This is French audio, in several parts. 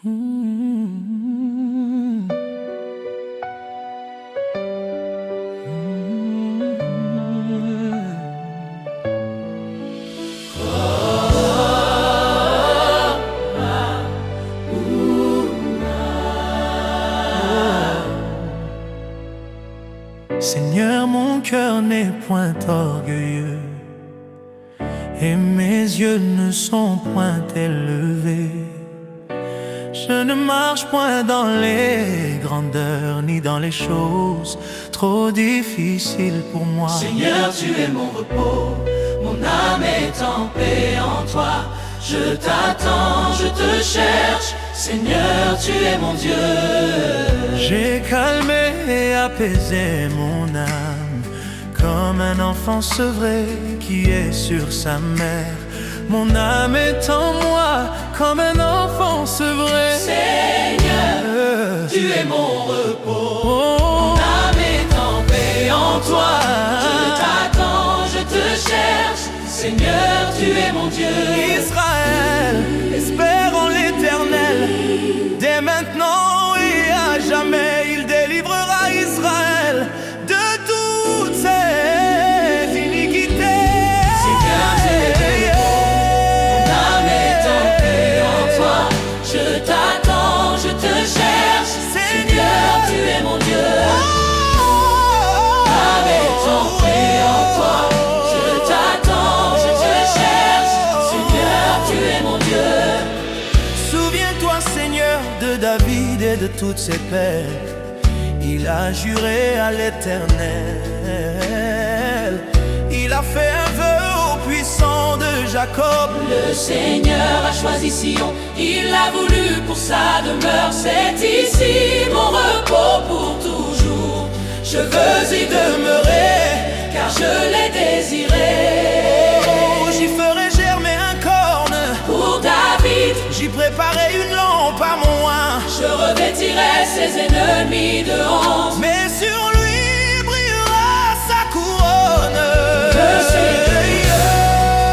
Mmh. Seigneur, mon cœur n'est point orgueilleux et mes yeux ne sont point élevés. Je ne marche point dans les grandeurs ni dans les choses trop difficiles pour moi. Seigneur, tu es mon repos, mon âme est en paix en toi. Je t'attends, je te cherche, Seigneur, tu es mon Dieu. J'ai calmé et apaisé mon âme comme un enfant sevré qui est sur sa mère. Mon âme est en moi comme un enfant sevré. Seigneur, tu es mon repos, Oh, mon âme est en paix en toi. Je t'attends, je te cherche, Seigneur, tu es mon Dieu. Israël, espère en l'Éternel. Dès maintenant et à jamais, il délivrera Israël de toutes ses iniquités. Seigneur, tu es mon âme est en paix en toi. Je t'attends, je te cherche, Seigneur, tu es mon Dieu. Âme est en paix en toi. Je t'attends, je te cherche, Seigneur, tu es mon Dieu. Souviens-toi, Seigneur, de David et de toutes ses peines. Il a juré à l'Éternel. Il a fait un vœu au puissant de Jacob. Le Seigneur a choisi Sion, il l'a voulu pour sa demeure. C'est ici mon repos pour toujours. Je veux y demeurer, car je l'ai désiré. Oh, j'y ferai germer un corne. Pour David, J'y préparai une lampe à mon oin. je revêtirai ses ennemis de honte. Mais sur lui brillera sa couronne.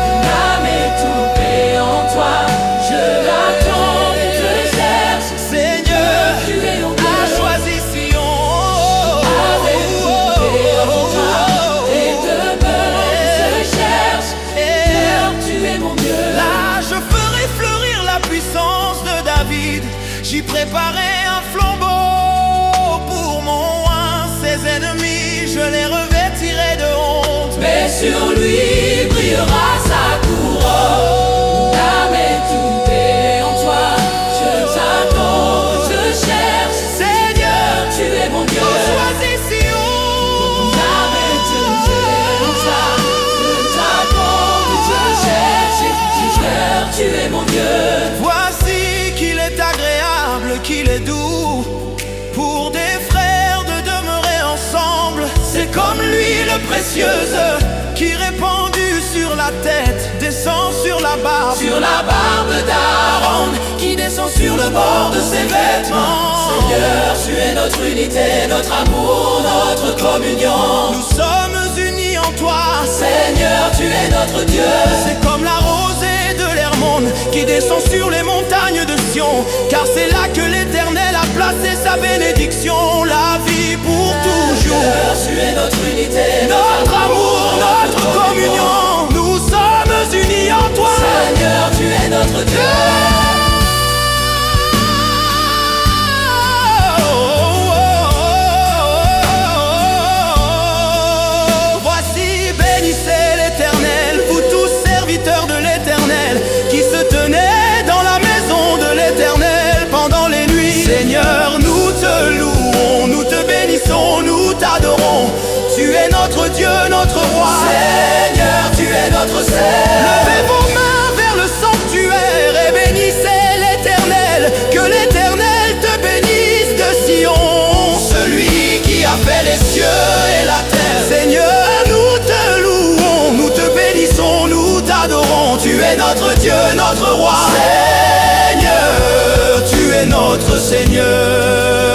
Mon âme est tout paix en toi. Je l'attends et te cherche. Seigneur, Tu es mon a Dieu. choisi Sion. Avec tout paix en toi. Et demeure et se cherche. Seigneur, tu es mon Dieu. Là, je ferai fleurir la puissance de David. J'y préparai un flambeau pour mon oin. Ses ennemis, je les revêtirai de honte. Mais sur lui brillera sa couronne. Mon âme est tout paix en toi. Je t'attends, je cherche. Seigneur, tu es mon Dieu. Choisis Sion. Mon âme est tout paix en toi. Je t'attends, je cherche. Seigneur, tu es mon Dieu. Voici qu'il est agréable, qu'il est doux pour des frères de demeurer ensemble. C'est comme l'huile précieuse qui répandue sur la tête descend sur la barbe. Sur la barbe d'Aaron qui descend sur le bord de ses vêtements. Seigneur, tu es notre unité, notre amour, notre communion. Nous sommes unis en toi. Seigneur, tu es notre Dieu. C'est comme la rosée de l'Hermone qui descend sur les montagnes de Sion. Car c'est là que l'Éternel a placé sa bénédiction, la vie pour toujours. Seigneur, tu es notre unité, Notre amour, notre communion, nous sommes unis en toi. Seigneur, tu es notre Dieu. Voici, bénissez l'Éternel, vous tous serviteurs de l'Éternel, qui se tenaient dans la maison de l'Éternel pendant les nuits. Seigneur, nous te louons, nous te bénissons, nous t'adorons. Tu es notre Dieu, notre roi. Seigneur, tu es notre Seigneur. Levez vos mains vers le sanctuaire et bénissez l'Éternel. Que l'Éternel te bénisse de Sion, Celui qui a fait les cieux et la terre. Seigneur, nous te louons, nous te bénissons, nous t'adorons. Tu es notre Dieu, notre roi. Seigneur, tu es notre Seigneur.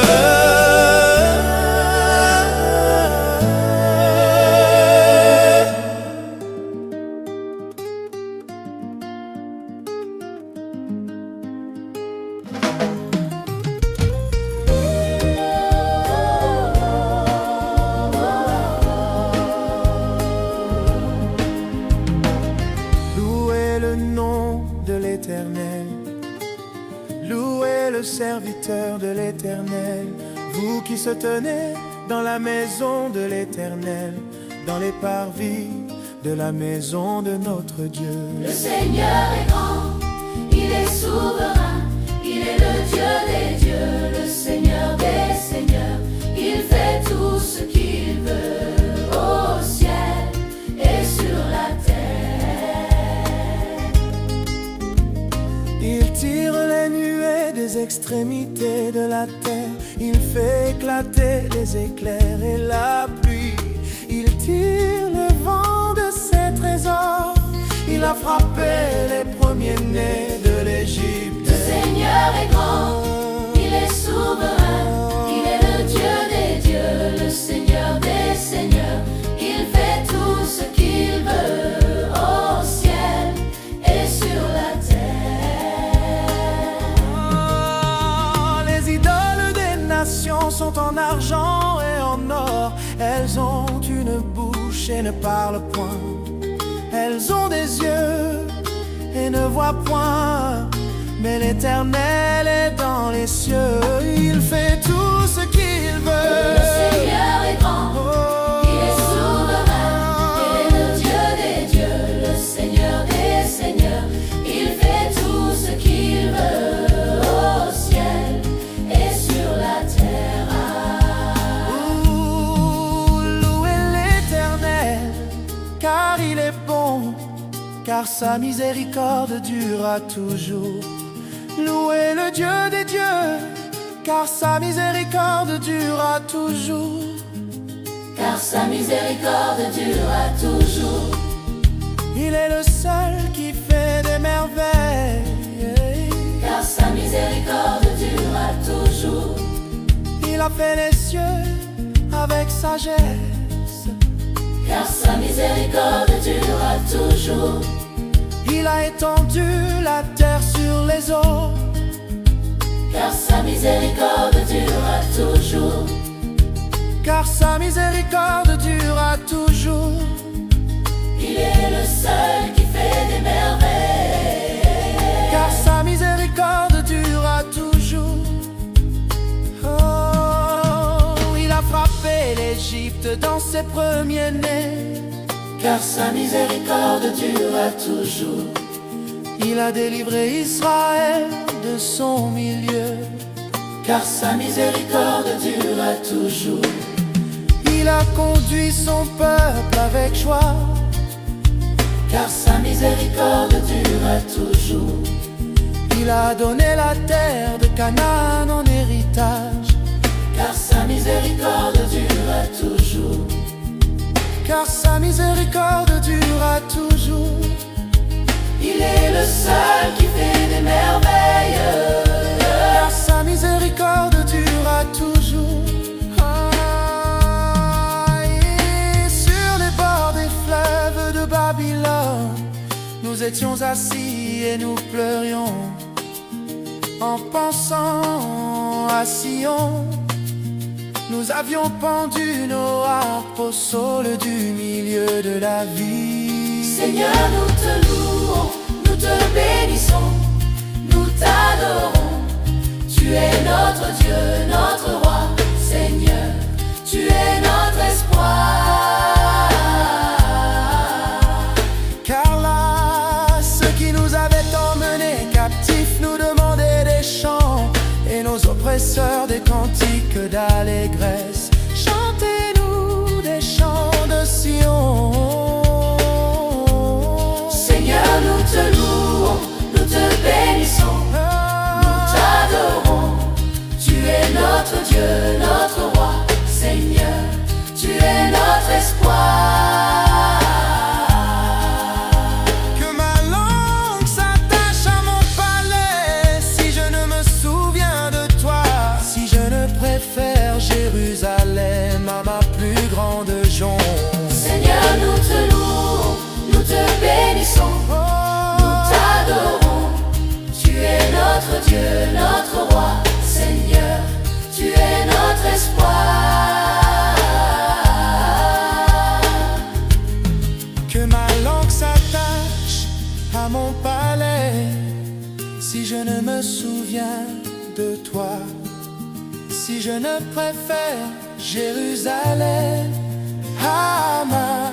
est le serviteur de l'Éternel, vous qui se tenez dans la maison de l'Éternel, dans les parvis de la maison de notre Dieu. Le Seigneur est grand, il est souverain, il est le Dieu des dieux, le Seigneur des seigneurs. Il fait tout ce qu'il veut au ciel et sur la terre. Il tire les nuées des extrémités de la terre, il fait éclater les éclairs et la pluie. Il tire le vent de ses trésors, il a frappé les premiers-nés de l'Égypte. Le Seigneur est grand, il est souverain, il est le Dieu des dieux, le Seigneur des seigneurs. Il fait tout ce qu'il veut au ciel et sur la terre. Oh, les idoles des nations sont en argent et en or. Elles ont une bouche et ne parlent point. Elles ont des yeux et ne voient point. Mais l'Éternel est dans les cieux, il fait tout ce qu'il veut. Le Seigneur est grand, il est souverain, il est le Dieu des dieux, le Seigneur des seigneurs. Il fait tout ce qu'il veut au ciel et sur la terre. Louez l'Éternel, car il est bon, car sa miséricorde durera toujours. Louez le Dieu des dieux, car sa miséricorde durera toujours. Car sa miséricorde durera toujours. Il est le seul qui fait des merveilles. Car sa miséricorde durera toujours. Il a fait les cieux avec sagesse. Car sa miséricorde durera toujours. Il a étendu la terre sur les eaux. Car sa miséricorde durera toujours. Car sa miséricorde durera toujours. Il est le seul qui fait des merveilles. Car sa miséricorde durera toujours. Oh, il a frappé l'Égypte dans ses premiers-nés. Car sa miséricorde durera toujours. Il a délivré Israël de son milieu. Car sa miséricorde durera toujours. Il a conduit son peuple avec joie. Car sa miséricorde durera toujours. Il a donné la terre de Canaan en héritage. Car sa miséricorde durera toujours. Car sa miséricorde durera toujours. Il est le seul qui fait des merveilles. Car sa miséricorde durera toujours. Ah, et sur les bords des fleuves de Babylone, nous étions assis et nous pleurions en pensant à Sion. Nous avions pendu nos harpes au saule du milieu de la vie. Seigneur, nous te louons, nous te bénissons, nous t'adorons. Tu es notre Dieu, notre roi. Seigneur, tu es notre espoir. Car là, ceux qui nous avaient emmenés captifs nous demandaient des chants, et nos oppresseurs des cantiques d'allégresse. Chantez-nous des chants de Sion. Seigneur, nous te louons, nous te bénissons, nous t'adorons. Tu es notre Dieu, notre roi. Seigneur, tu es notre espoir. Que ma langue s'attache à mon palais si je ne me souviens de toi, si je ne préfère Jérusalem à ma plus grande jonque. Seigneur, nous te louons, nous te bénissons, nous t'adorons. Tu es notre Dieu, notre roi. Seigneur, tu es notre espoir. Que ma langue s'attache à mon palais si je ne me souviens de toi. Si je ne préfère Jérusalem à ma